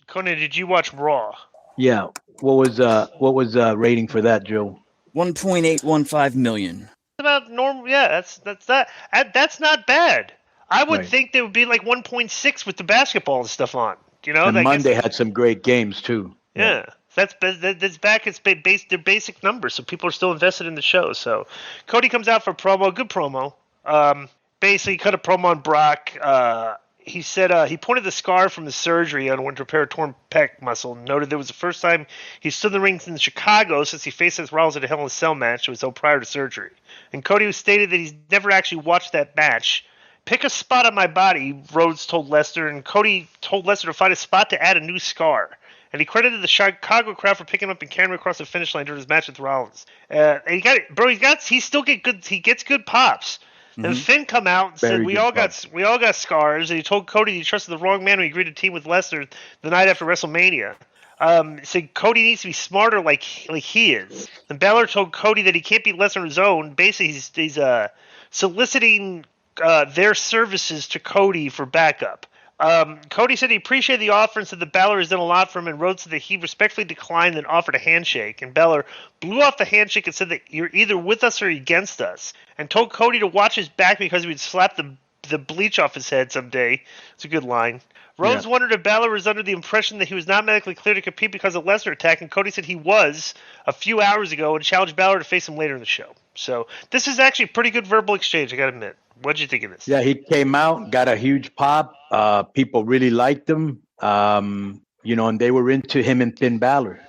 Conan, did you watch Raw? Yeah. What was rating for that, Joe? 1.815 million. About normal. Yeah, that's not bad. I would Right. think they would be like 1.6 with the basketball and stuff on. And I guess. Monday had some great games too. Yeah, that's back. It's their basic numbers, so people are still invested in the show. So Cody comes out for promo, good promo. Basically cut a promo on Brock. He said he pointed the scar from the surgery on when to repair a torn pec muscle. And noted it was the first time he stood in the ring in Chicago since he faced his Rollins at a Hell in a Cell match. It was prior to surgery. And Cody stated that he's never actually watched that match. Pick a spot on my body, Rhodes told Lesnar, and Cody told Lesnar to find a spot to add a new scar. And he credited the Chicago crowd for picking him up and carrying him across the finish line during his match with Rollins. And he got it, bro. He still gets good pops. And Finn come out and said we all got scars. And he told Cody he trusted the wrong man when he agreed to team with Lesnar the night after WrestleMania. Said Cody needs to be smarter like he is. And Balor told Cody that he can't beat Lesnar on his own. Basically, he's soliciting their services to Cody for backup. Cody said he appreciated the offer and said that Balor has done a lot for him, and Rhodes said that he respectfully declined and offered a handshake. And Balor blew off the handshake and said that you're either with us or against us, and told Cody to watch his back because he would slap the bleach off his head someday. It's a good line. Rhodes wondered if Balor was under the impression that he was not medically clear to compete because of Lesnar attack, and Cody said he was a few hours ago and challenged Balor to face him later in the show. So this is actually a pretty good verbal exchange, I gotta admit. What'd you think of this? Yeah, he came out, got a huge pop. People really liked him. And they were into him and Finn Balor.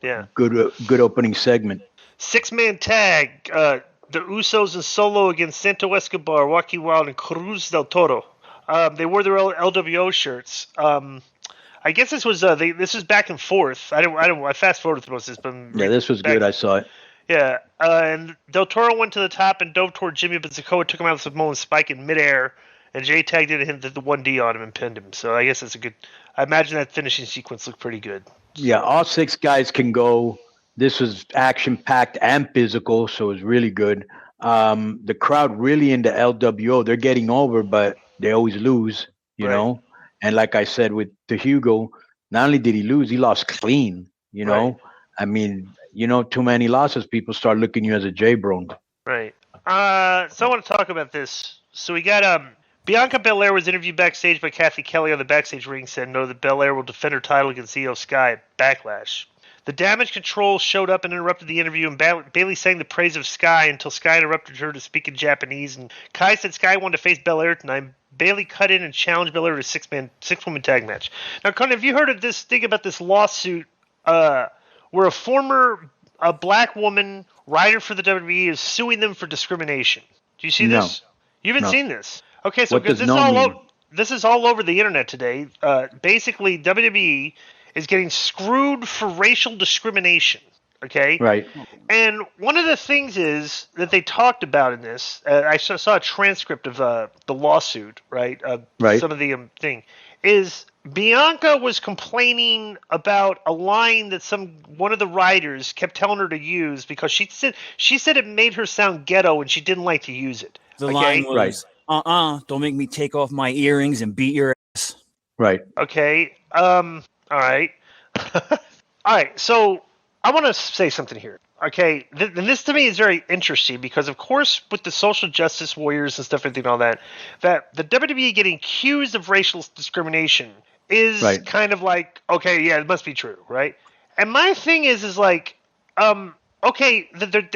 Yeah. Good opening segment. 6-man tag. The Usos and Solo against Santo Escobar, Joaquin Wilde, and Cruz del Toro. They wore their LWO shirts. I guess this was this was back and forth. I fast forwarded through most of this, but yeah, this was good. I saw it. Yeah, and Del Toro went to the top and dove toward Jimmy, but Sikoa took him out with a Samoan spike in midair, and Jay tagged in and hit the 1D on him and pinned him. So I guess that's a good. I imagine that finishing sequence looked pretty good. Yeah, all 6 guys can go. This was action-packed and physical, so it was really good. The crowd really into LWO. They're getting over, but they always lose, you know. And like I said with Hugo, not only did he lose, he lost clean, you know. Right. I mean, too many losses, people start looking you as a J-bro. Right. So I want to talk about this. So we got Bianca Belair was interviewed backstage by Kathy Kelly on the backstage ring, said no that Belair will defend her title against Io Sky at Backlash. The Damage Control showed up and interrupted the interview, and Bayley sang the praise of Sky until Sky interrupted her to speak in Japanese, and Kai said Sky wanted to face Belair tonight. Bayley cut in and challenged Belair to a six-woman tag match. Now, Conan, have you heard of this thing about this lawsuit where a former black woman writer for the WWE is suing them for discrimination? Do you see this? You haven't seen this? Okay, so because this is all over the internet today. Basically, WWE is getting screwed for racial discrimination. Okay? Right. And one of the things is that they talked about in this, I saw a transcript of the lawsuit, right? Some of the thing, is Bianca was complaining about a line that one of the writers kept telling her to use because she said it made her sound ghetto and she didn't like to use it. The line was, don't make me take off my earrings and beat your ass. Right. Okay. All right. All right. So I want to say something here. Okay. This to me is very interesting because, of course, with the social justice warriors and stuff and all that the WWE getting accused of racial discrimination is kind of like, okay, yeah, it must be true, right? And my thing is like, okay,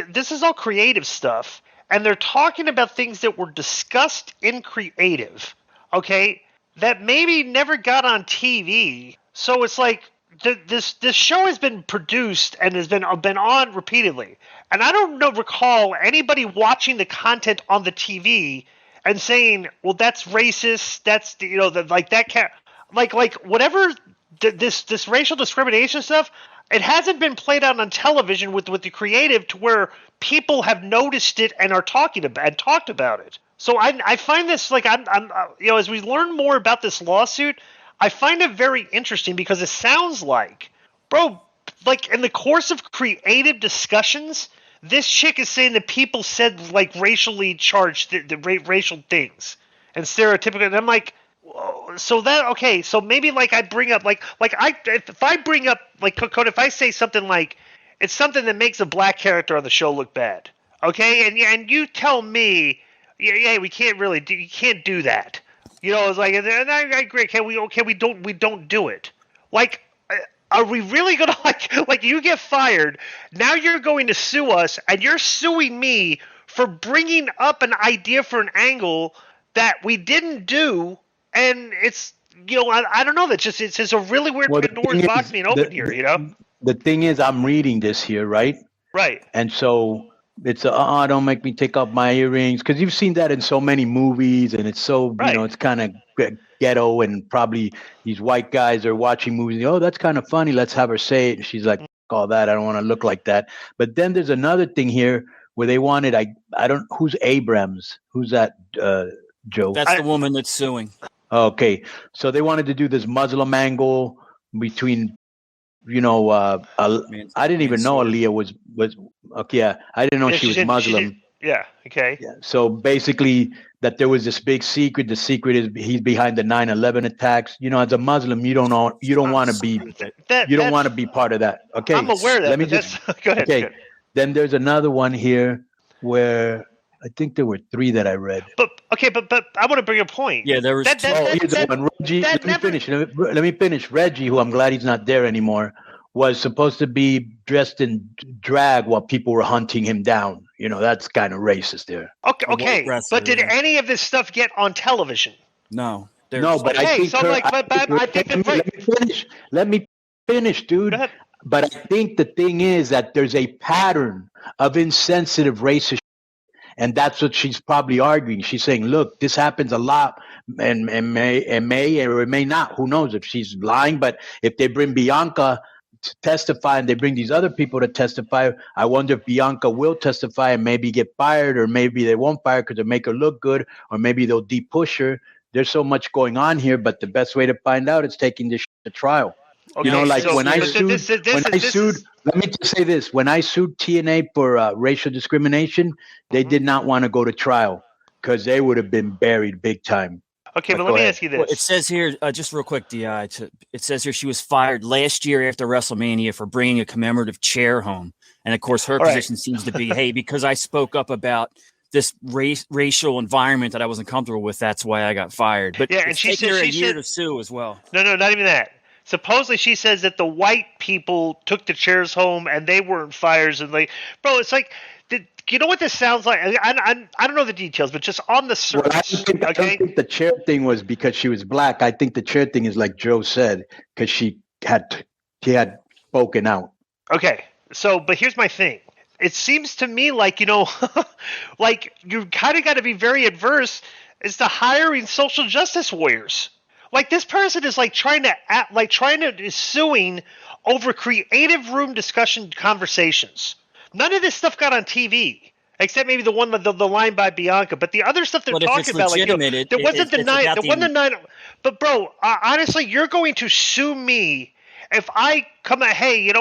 this is all creative stuff, and they're talking about things that were discussed in creative, okay, that maybe never got on TV. So it's like this show has been produced and has been on repeatedly, and I don't recall anybody watching the content on the TV and saying, well, that's racist. That's that can't. Like whatever this racial discrimination stuff, it hasn't been played out on television with the creative to where people have noticed it and are talked about it. So I find this like I'm as we learn more about this lawsuit, I find it very interesting because it sounds like, bro, like in the course of creative discussions, this chick is saying that people said like racially charged the racial things and stereotypical, and I'm like, so that okay, so maybe like I bring up if I bring up like Code, if I say something like it's something that makes a black character on the show look bad, okay, and you tell me, yeah, we can't really do, you can't do that, it's like, and I agree, we don't do it, like. Are we really gonna like you get fired? Now you're going to sue us, and you're suing me for bringing up an idea for an angle that we didn't do, and it's I don't know. It's just a really weird Pandora's box being open here. The thing is, I'm reading this here, right? Right. And so it's don't make me take off my earrings, because you've seen that in so many movies, and it's so right. It's kind of ghetto, and probably these white guys are watching movies. Oh, that's kind of funny. Let's have her say it. And she's like, all that. I don't want to look like that. But then there's another thing here where they wanted. I don't. Who's Abrams? Who's that? Joe. That's the woman that's suing. Okay, so they wanted to do this Muslim angle between. I didn't even know Aaliyah was okay. Yeah, I didn't know she was Muslim. Yeah. Okay. Yeah. So basically, that there was this big secret. The secret is he's behind the 9/11 attacks. As a Muslim, you don't want to be. You don't want to be part of that. Okay. I'm aware of that. Let me just go ahead. Okay. Then there's another one here where I think there were 3 that I read. But I want to bring a point. Yeah, there was. Here's the one. Reggie. Let me finish. Reggie, who I'm glad he's not there anymore, was supposed to be dressed in drag while people were hunting him down. That's kind of racist there. Okay. But did any of this stuff get on television? No. No, but I think. So I think that's right. Let me finish, dude. Go ahead. But I think the thing is that there's a pattern of insensitive racist, and that's what she's probably arguing. She's saying, "Look, this happens a lot, and may or it may not. Who knows if she's lying? But if they bring Bianca to testify and they bring these other people to testify, I wonder if Bianca will testify and maybe get fired, or maybe they won't fire because they make her look good, or maybe they'll de-push her. There's so much going on here, but the best way to find out is taking this to trial." Okay, when I sued, let me just say this. When I sued TNA for racial discrimination, they did not want to go to trial because they would have been buried big time. Okay, but let me ask you this. Well, it says here, just real quick, DI, it says here she was fired last year after WrestleMania for bringing a commemorative chair home. And, of course, her position seems to be, hey, because I spoke up about this racial environment that I wasn't comfortable with, that's why I got fired. But yeah, and she said a year to sue as well. No, not even that. Supposedly, she says that the white people took the chairs home and they weren't fires. And bro, it's like, you know what this sounds like? I don't know the details, but just on the surface. I don't think the chair thing was because she was black. I think the chair thing is like Joe said, because she had spoken out. Okay, but here's my thing. It seems to me like, like you kind of got to be very adverse as to hiring social justice warriors. Like this person is is suing over creative room discussion conversations. None of this stuff got on TV, except maybe the line by Bianca. But the other stuff they're talking about, there wasn't the 9. But bro, honestly, you're going to sue me if I come at, hey,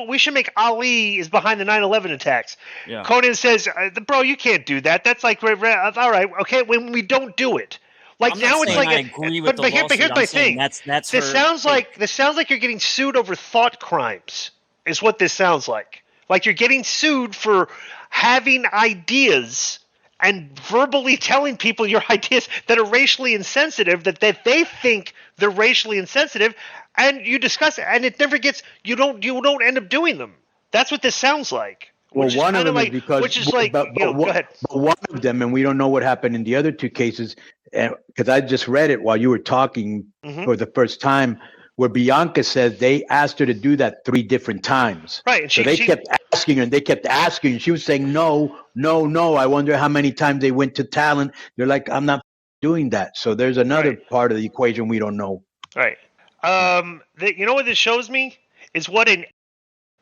we should make Ali is behind the 9/11 attacks. Yeah. Konnan says, bro, you can't do that. That's like, all right, okay, when we don't do it. Like now it's like, but here's my thing. This sounds like you're getting sued over thought crimes. Is what this sounds like. Like you're getting sued for having ideas and verbally telling people your ideas that are racially insensitive, that they think they're racially insensitive, and you discuss it, and it never gets. You don't end up doing them. That's what this sounds like. Well, one of them is because, go ahead. But one of them, and we don't know what happened in the other 2 cases, because I just read it while you were talking for the first time, where Bianca says they asked her to do that 3 different times. Right. And so they kept asking her, and they kept asking, and she was saying, no. I wonder how many times they went to talent. They're like, I'm not doing that. So there's another part of the equation we don't know. Right. You know what this shows me? Is what a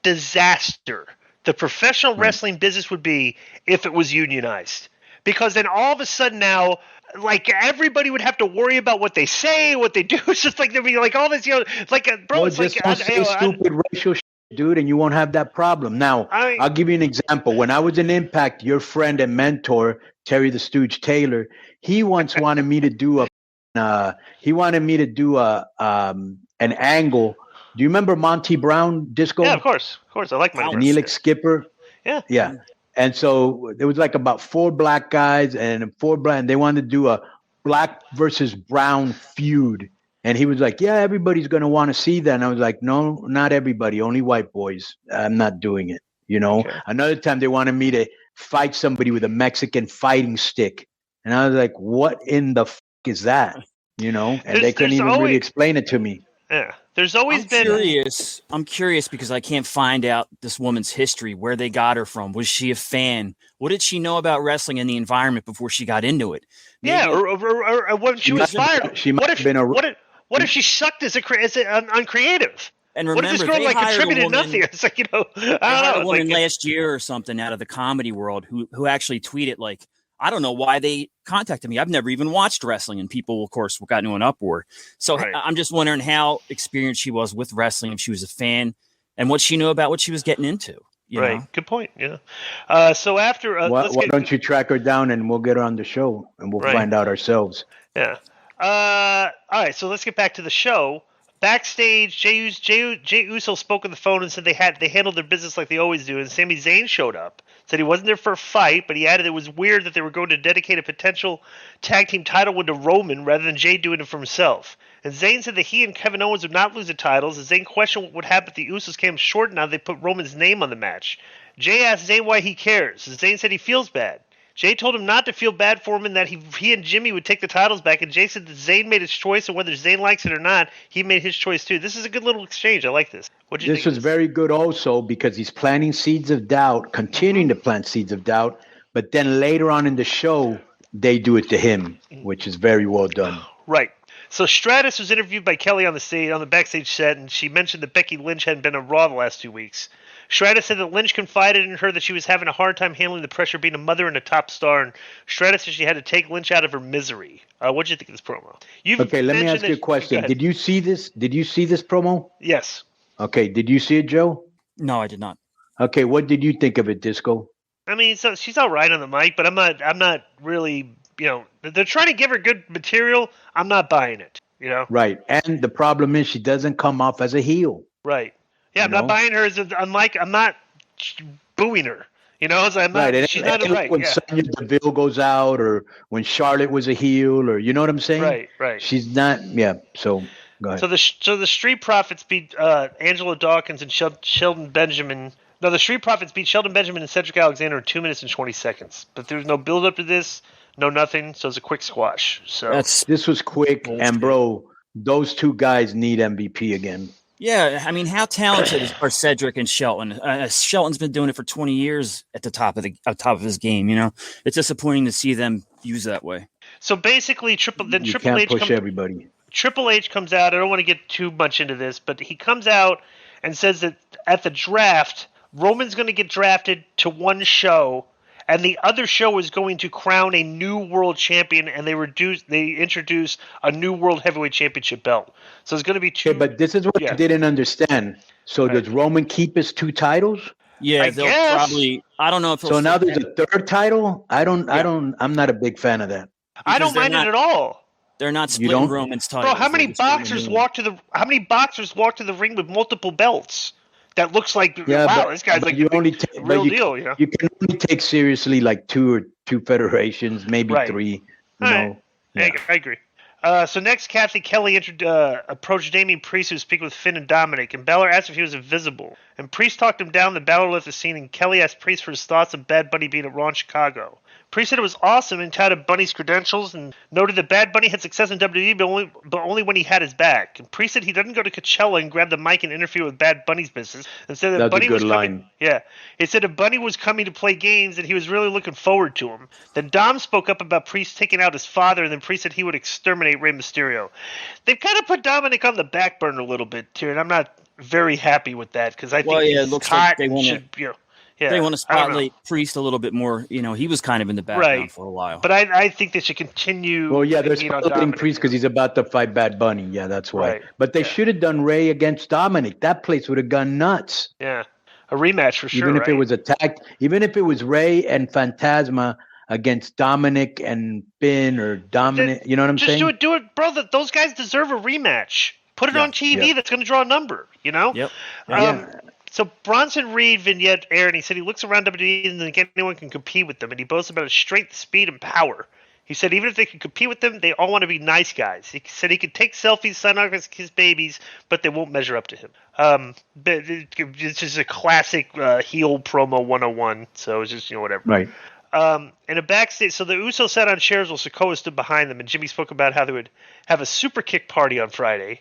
disaster the professional wrestling business would be if it was unionized. Because then all of a sudden now, like everybody would have to worry about what they say, what they do. It's just like there'd be like all this, like bro. It's just like don't say stupid racial shit, dude, and you won't have that problem. Now, I'll give you an example. When I was in Impact, your friend and mentor Terry the Stooge Taylor, he once wanted me to do a he wanted me to do an angle. Do you remember Monty Brown Disco? Yeah, of course. I like my the Neelix Skipper. Yeah. And so there was like about 4 black guys and 4 black, and they wanted to do a black versus brown feud. And he was like, "Yeah, everybody's gonna want to see that." And I was like, "No, not everybody. Only white boys. I'm not doing it." Okay. Another time they wanted me to fight somebody with a Mexican fighting stick, and I was like, "What in the is that?" And they couldn't even really explain it to me. Yeah, there's always been. I'm curious because I can't find out this woman's history, where they got her from. Was she a fan? What did she know about wrestling and the environment before she got into it? Maybe, or when she was fired. She might have been a. What if she sucked as on creative? And remember, what if this girl contributed nothing? It's like, I don't know. A woman last year or something out of the comedy world who actually tweeted like, I don't know why they contacted me. I've never even watched wrestling, and people, of course, got into an uproar. So I'm just wondering how experienced she was with wrestling, if she was a fan, and what she knew about what she was getting into. You know? Good point. Yeah. So after, why don't you track her down and we'll get her on the show and we'll find out ourselves. Yeah. All right. So let's get back to the show. Backstage, Jey Uso spoke on the phone and said they handled their business like they always do. And Sami Zayn showed up, said he wasn't there for a fight, but he added it was weird that they were going to dedicate a potential tag team title win to Roman rather than Jey doing it for himself. And Zayn said that he and Kevin Owens would not lose the titles. And Zayn questioned what would happen if the Usos came short now they put Roman's name on the match. Jey asked Zayn why he cares. And Zayn said he feels bad. Jey told him not to feel bad for him and that he and Jimmy would take the titles back. And Jey said that Zayn made his choice, and whether Zayn likes it or not, he made his choice too. This is a good little exchange. I like this. What do you think? This was very good also because he's planting seeds of doubt, continuing to plant seeds of doubt. But then later on in the show, they do it to him, which is very well done. Right. So Stratus was interviewed by Kelly on the backstage set, and she mentioned that Becky Lynch hadn't been on Raw the last 2 weeks. Stratus said that Lynch confided in her that she was having a hard time handling the pressure of being a mother and a top star, and Stratus said she had to take Lynch out of her misery. What did you think of this promo? Let me ask you a question. Did you see this? Did you see this promo? Yes. Okay. Did you see it, Joe? No, I did not. Okay. What did you think of it, Disco? I mean, so she's all right on the mic, but I'm not really, they're trying to give her good material. I'm not buying it, Right. And the problem is she doesn't come off as a heel. Right. Yeah, I'm not buying her I'm not booing her. So I'm not, right. She's not right. When Sonya Deville goes out, or when Charlotte was a heel, or you know what I'm saying? Right. She's not. Yeah. So go ahead. So the Street Profits beat Angela Dawkins and Sheldon Benjamin. No, the Street Profits beat Sheldon Benjamin and Cedric Alexander in 2 minutes and 20 seconds. But there's no build up to this, no nothing. So it's a quick squash. So this was quick, and bro, those 2 guys need MVP again. Yeah, I mean, how talented are Cedric and Shelton? Shelton's been doing it for 20 years at the top of his game. It's disappointing to see them used that way. So basically, Triple H push everybody. Triple H comes out. I don't want to get too much into this, but he comes out and says that at the draft, Roman's going to get drafted to one show, and the other show is going to crown a new world champion, and they introduce a new world heavyweight championship belt. So it's going to be 2. Okay, but this is what I didn't understand. So does Roman keep his 2 titles? Yeah, they'll probably. I don't know if. So now there's a 3rd title. I'm not a big fan of that. I don't mind it at all. They're not splitting Roman's titles. Bro, how many boxers walk to the ring with multiple belts? That looks like this guy's like real deal. You can only take seriously like 2 federations, maybe 3. I agree. So next, Kathy Kelly approached Damian Priest, who was speaking with Finn and Dominic, and Balor asked if he was invisible. And Priest talked him down. Then Balor left the scene, and Kelly asked Priest for his thoughts on Bad Bunny being at Raw in Chicago. Priest said it was awesome and touted Bunny's credentials and noted that Bad Bunny had success in WWE, but only when he had his back. And Priest said he doesn't go to Coachella and grab the mic and interfere with Bad Bunny's business. And said that Bunny was coming. Yeah, he said that Bunny was coming to play games and he was really looking forward to him. Then Dom spoke up about Priest taking out his father, and then Priest said he would exterminate Rey Mysterio. They've kind of put Dominic on the back burner a little bit here, and I'm not very happy with that because I think it looks like they want should, they want to spotlight Priest a little bit more. He was kind of in the background for a while. But I think they should continue. Well, yeah, they're spotlighting Priest because he's about to fight Bad Bunny. Yeah, that's why. Right. But they should have done Rey against Dominic. That place would have gone nuts. Yeah, a rematch for sure. Even if it was even if it was Rey and Phantasma against Dominic and Finn or Dominic, you know what I'm saying? Do bro, those guys deserve a rematch. Put it on TV. That's going to draw a number, you know? Yep. So Bronson Reed vignette aired, and he said he looks around WWE and think anyone can compete with them, and he boasts about his strength, speed, and power. He said even if they can compete with them, they all want to be nice guys. He said he could take selfies, sign autographs, kiss babies, but they won't measure up to him. But it's just a classic heel promo 101, so it's just, whatever. Right. In a backstage, so the Usos sat on chairs while Sikoa stood behind them, and Jimmy spoke about how they would have a super kick party on Friday.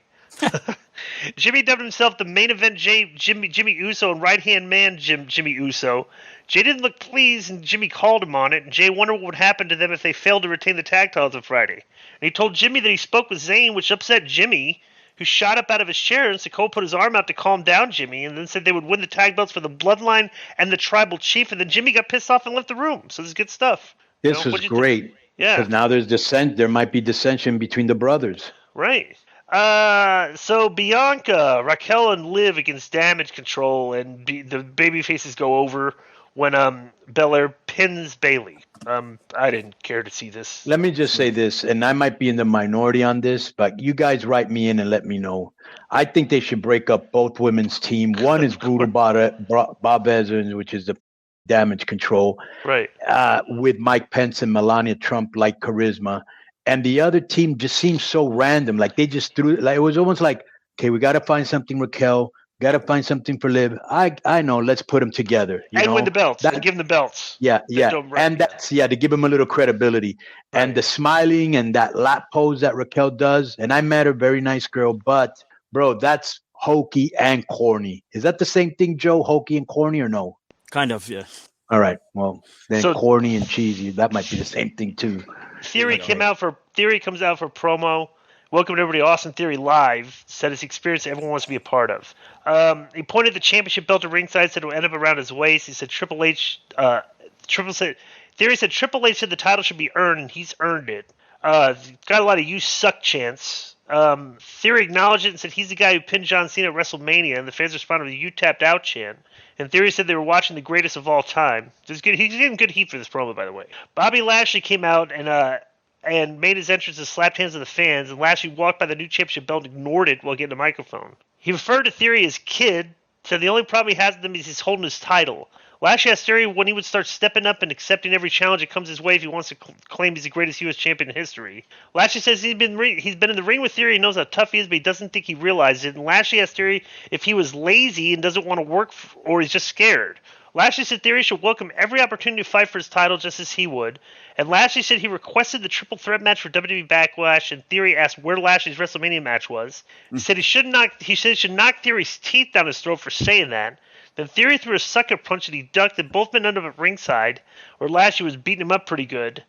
Jimmy dubbed himself the main event Jimmy Uso and right-hand man Jimmy Uso. Jay didn't look pleased, and Jimmy called him on it, and Jay wondered what would happen to them if they failed to retain the tag titles on Friday. And he told Jimmy that he spoke with Zayn, which upset Jimmy, who shot up out of his chair, and Sikoa put his arm out to calm down Jimmy, and then said they would win the tag belts for the Bloodline and the Tribal Chief, and then Jimmy got pissed off and left the room. So this is good stuff. This was great. Yeah. Because now there might be dissension between the brothers. Right. So Bianca, Raquel, and Liv against Damage Control, and the baby faces go over when Belair pins Bayley. I didn't care to see this. Let me just say this, and I might be in the minority on this, but you guys write me in and let me know. I think they should break up both women's team. One is Brutal Bob Evans, which is the Damage Control, right? With Mike Pence and Melania Trump like charisma. And the other team just seems so random. Like they just threw, like it was almost like, okay, we got to find something, Raquel. Got to find something for Liv. I know. Let's put them together. And win the belts. And give them the belts. Yeah. And that's to give them a little credibility. Right. And the smiling and that lap pose that Raquel does. And I met her, very nice girl. But bro, that's hokey and corny. Is that the same thing, Joe? Hokey and corny, or no? Kind of, yeah. All right. Well, then corny and cheesy. That might be the same thing too. Theory comes out for promo. Welcome to everybody, Austin Theory Live. Said his experience everyone wants to be a part of. He pointed the championship belt to ringside, said it would end up around his waist. He said Theory said Triple H said the title should be earned, and he's earned it. Got a lot of "you suck" chants. Theory acknowledged it and said he's the guy who pinned John Cena at WrestleMania, and the fans responded with a "you tapped out" chant. And Theory said they were watching the greatest of all time. He's getting good heat for this promo, by the way. Bobby Lashley came out and made his entrance and slapped hands of the fans, and Lashley walked by the new championship belt and ignored it while getting a microphone. He referred to Theory as kid, said the only problem he has with him is he's holding his title. Lashley asked Theory when he would start stepping up and accepting every challenge that comes his way if he wants to claim he's the greatest U.S. champion in history. Lashley says he's been in the ring with Theory and knows how tough he is, but he doesn't think he realizes it. And Lashley asked Theory if he was lazy and doesn't want to work or he's just scared. Lashley said Theory should welcome every opportunity to fight for his title just as he would. And Lashley said he requested the triple threat match for WWE Backlash, and Theory asked where Lashley's WrestleMania match was. He said he should knock Theory's teeth down his throat for saying that. Then Theory threw a sucker punch that he ducked, and both men ended up at ringside, where Lashley was beating him up pretty good.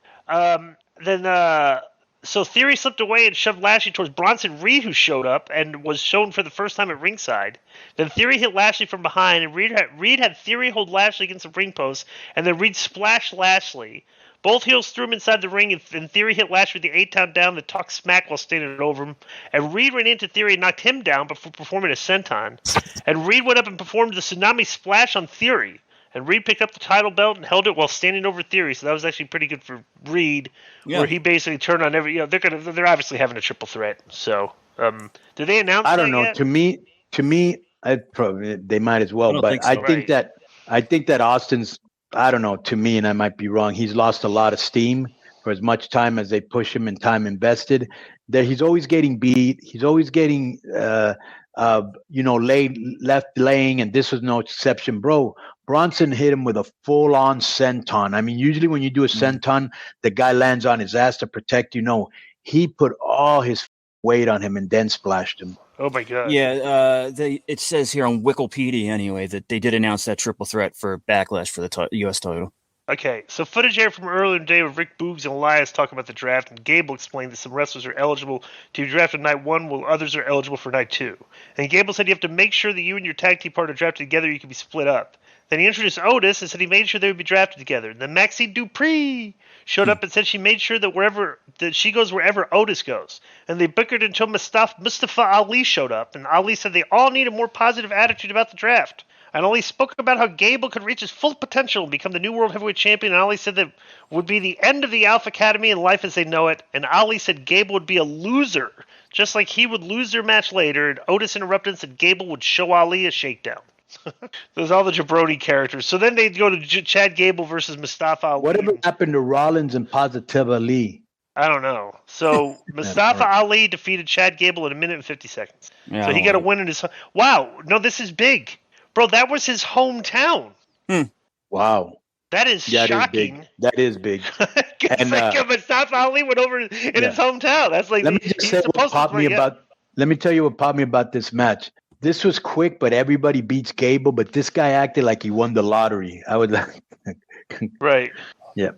So Theory slipped away and shoved Lashley towards Bronson Reed, who showed up and was shown for the first time at ringside. Then Theory hit Lashley from behind, and Reed had Theory hold Lashley against the ring post, and then Reed splashed Lashley. Both heels threw him inside the ring, and Theory hit Lashley with the 8-count down that talked smack while standing over him. And Reed ran into Theory and knocked him down before performing a senton. And Reed went up and performed the tsunami splash on Theory. And Reed picked up the title belt and held it while standing over Theory, so that was actually pretty good for Reed, where he basically turned on every. They're obviously having a triple threat. So, did they announce? I don't know. Yet? To me, they might as well. But I think that Austin's. I don't know. To me, and I might be wrong. He's lost a lot of steam for as much time as they push him and time invested. That he's always getting beat. He's always getting. Left laying, and this was no exception, bro. Bronson hit him with a full-on senton. I mean, usually when you do a senton, the guy lands on his ass to protect you. No, he put all his weight on him and then splashed him. Oh my god! Yeah, it says here on Wikipedia anyway that they did announce that triple threat for Backlash for the U.S. title. Okay, so footage here from earlier in the day with Rick Boogs and Elias talking about the draft, and Gable explained that some wrestlers are eligible to be drafted night 1, while others are eligible for night 2. And Gable said you have to make sure that you and your tag team partner are drafted together, you can be split up. Then he introduced Otis and said he made sure they would be drafted together. Then Maxine Dupree showed up and said she made sure that she goes wherever Otis goes. And they bickered until Mustafa Ali showed up, and Ali said they all need a more positive attitude about the draft. And Ali spoke about how Gable could reach his full potential and become the new world heavyweight champion. And Ali said that would be the end of the Alpha Academy and life as they know it. And Ali said Gable would be a loser, just like he would lose their match later. And Otis interrupted and said Gable would show Ali a shakedown. There's all the jabroni characters. So then they'd go to Chad Gable versus Mustafa Ali. Whatever happened to Rollins and Positive Ali? I don't know. So Mustafa Ali defeated Chad Gable in 1 minute and 50 seconds. Yeah, so he got a win in his. Wow, no, this is big, bro. That was his hometown. Wow, that is shocking. That is big. And Mustafa Ali went over in his hometown. That's like. Let me just say what popped me about. Let me tell you what popped me about this match. This was quick, but everybody beats Gable. But this guy acted like he won the lottery. I would like. Right. Yeah.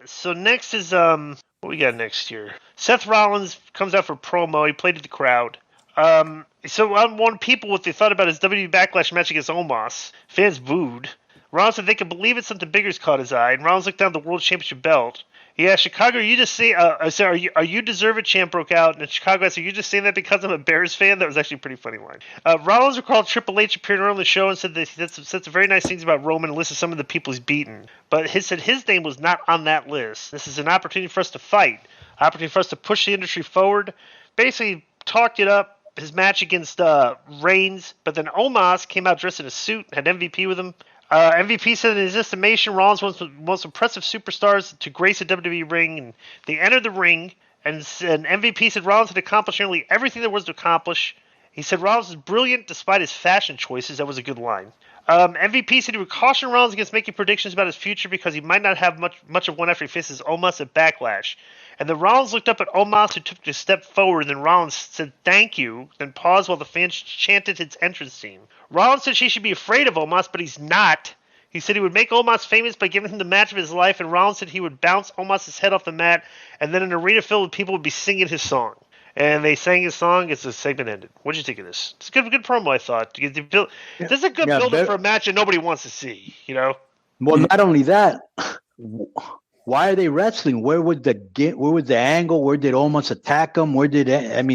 So next is what we got next here. Seth Rollins comes out for promo. He played to the crowd. So one people what they thought about his WWE Backlash match against Omos. Fans booed. Rollins said they could believe it. Something bigger's caught his eye. And Rollins looked down at the World Championship belt. He asked Chicago, "Are you just saying? Are you deserve it?" Champ broke out, and Chicago asked, "Are you just saying that because I'm a Bears fan?" That was actually a pretty funny line. Rollins recalled Triple H appearing on the show and said that he said some very nice things about Roman and listed some of the people he's beaten, but he said his name was not on that list. This is an opportunity for us to fight, opportunity for us to push the industry forward. Basically, talked it up. His match against Reigns, but then Omos came out dressed in a suit, had MVP with him. MVP said in his estimation, Rollins was one of the most impressive superstars to grace a WWE ring, and they entered the ring, and MVP said Rollins had accomplished nearly everything there was to accomplish. He said Rollins is brilliant despite his fashion choices. That was a good line. MVP said he would caution Rollins against making predictions about his future because he might not have much of one after he faces Omos at Backlash. And then Rollins looked up at Omos, who took a step forward, and then Rollins said thank you, then paused while the fans chanted his entrance theme. Rollins said she should be afraid of Omos, but he's not. He said he would make Omos famous by giving him the match of his life, and Rollins said he would bounce Omos' head off the mat, and then an arena filled with people would be singing his song. And they sang his song as the segment ended. What did you think of this? It's a good promo, I thought. This is a good build-up for a match that nobody wants to see, you know? Well, not only that, why are they wrestling? Where was the angle? Where did Omos attack him?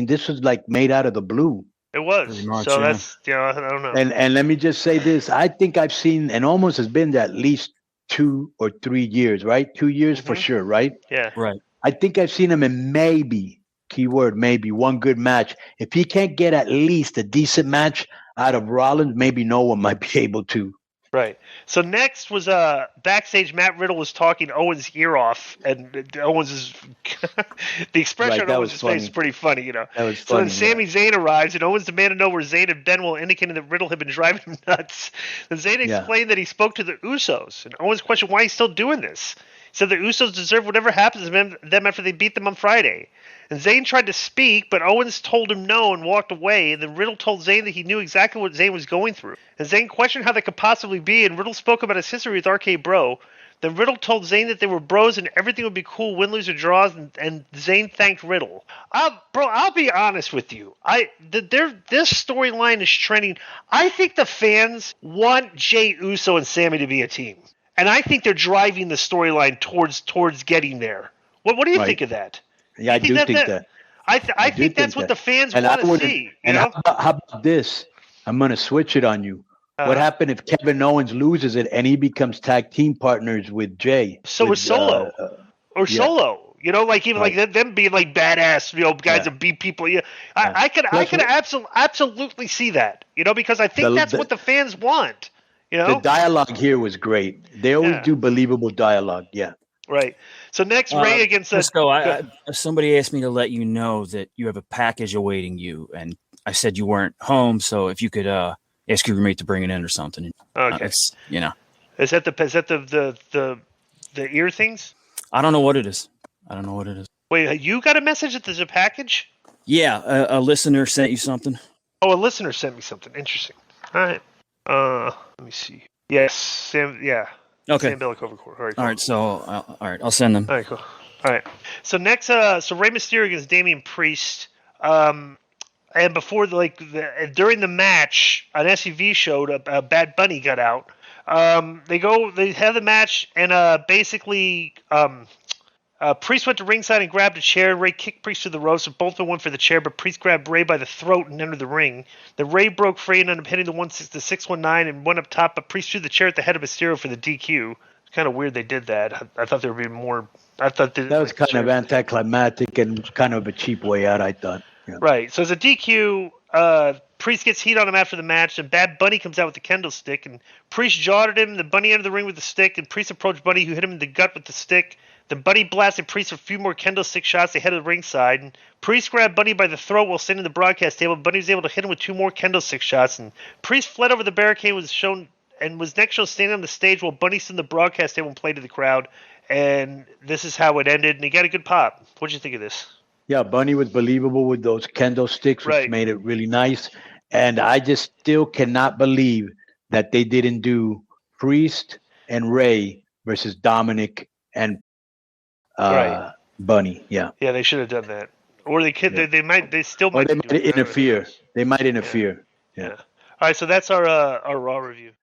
This was like made out of the blue. It was. Much, so yeah. that's, I don't know. And let me just say this. I think I've seen, and Omos has been there at least 2 or 3 years, right? 2 years for sure, right? Yeah. Right. I think I've seen him in maybe one good match. If he can't get at least a decent match out of Rollins, maybe no one might be able to. Right. So next was backstage. Matt Riddle was talking Owens' ear off, and Owens is the expression on Owens' face is pretty funny, you know. That was so funny. then Sami Zayn arrives, and Owens demanded to know where Zayn and Ben were, indicating that Riddle had been driving him nuts. Then Zayn explained that he spoke to the Usos, and Owens questioned why he's still doing this. He said the Usos deserve whatever happens to them after they beat them on Friday. And Zayn tried to speak, but Owens told him no and walked away. And then Riddle told Zayn that he knew exactly what Zayn was going through. And Zayn questioned how that could possibly be, and Riddle spoke about his history with RK Bro. Then Riddle told Zayn that they were bros and everything would be cool, win, lose, or draws, and Zayn thanked Riddle. I'll be honest with you. This storyline is trending. I think the fans want Jey Uso and Sami to be a team. And I think they're driving the storyline towards getting there. What do you think of that? Yeah, I do think that. I think that's what the fans want to see. How about this? I'm going to switch it on you. What happened if Kevin Owens loses it and he becomes tag team partners with Jay? So is Solo. Solo. You know, like even like them being like badass, guys that beat people. Yeah, I could absolutely see that. Because I think that's what the fans want. The dialogue here was great. They always do believable dialogue. Yeah. Right. So next, Ray against Disco. Somebody asked me to let you know that you have a package awaiting you, and I said you weren't home, so if you could ask your roommate to bring it in or something. Okay. Is that the ear things? I don't know what it is. Wait, you got a message that there's a package? Yeah, a listener sent you something. Oh, a listener sent me something. Interesting. All right. Let me see. Yes, Sam. Yeah. Okay. Sam Bellicover. All right. Cool. All right. So, I'll send them. All right. Cool. All right. So next, so Rey Mysterio against Damian Priest. And before during the match, an SUV showed. Bad Bunny got out. They have the match, and basically, Priest went to ringside and grabbed a chair. Ray kicked Priest to the ropes, and both men went for the chair, but Priest grabbed Ray by the throat and entered the ring. Then Ray broke free and ended up hitting the 619 and went up top, but Priest threw the chair at the head of Mysterio for the DQ. It's kind of weird they did that. I thought there would be more. I thought that was kind of anticlimactic and kind of a cheap way out, I thought. Yeah. Right. So as a DQ, Priest gets heat on him after the match, and Bad Bunny comes out with the kendo stick, and Priest jawed at him. Then Bunny entered the ring with the stick, and Priest approached Bunny, who hit him in the gut with the stick. Then Bunny blasted Priest with a few more kendo stick shots. They headed to the ringside, and Priest grabbed Bunny by the throat while standing at the broadcast table. Bunny was able to hit him with 2 more kendo stick shots, and Priest fled over the barricade and was next shown standing on the stage while Bunny stood on the broadcast table and played to the crowd. And this is how it ended, and he got a good pop. What did you think of this? Yeah, Bunny was believable with those kendo sticks, which made it really nice. And I just still cannot believe that they didn't do Priest and Ray versus Dominic and Bunny. Yeah. Yeah, they should have done that. Or they could. Yeah. They still might. Or they might interfere. They might interfere. Yeah. All right, so that's our Raw review.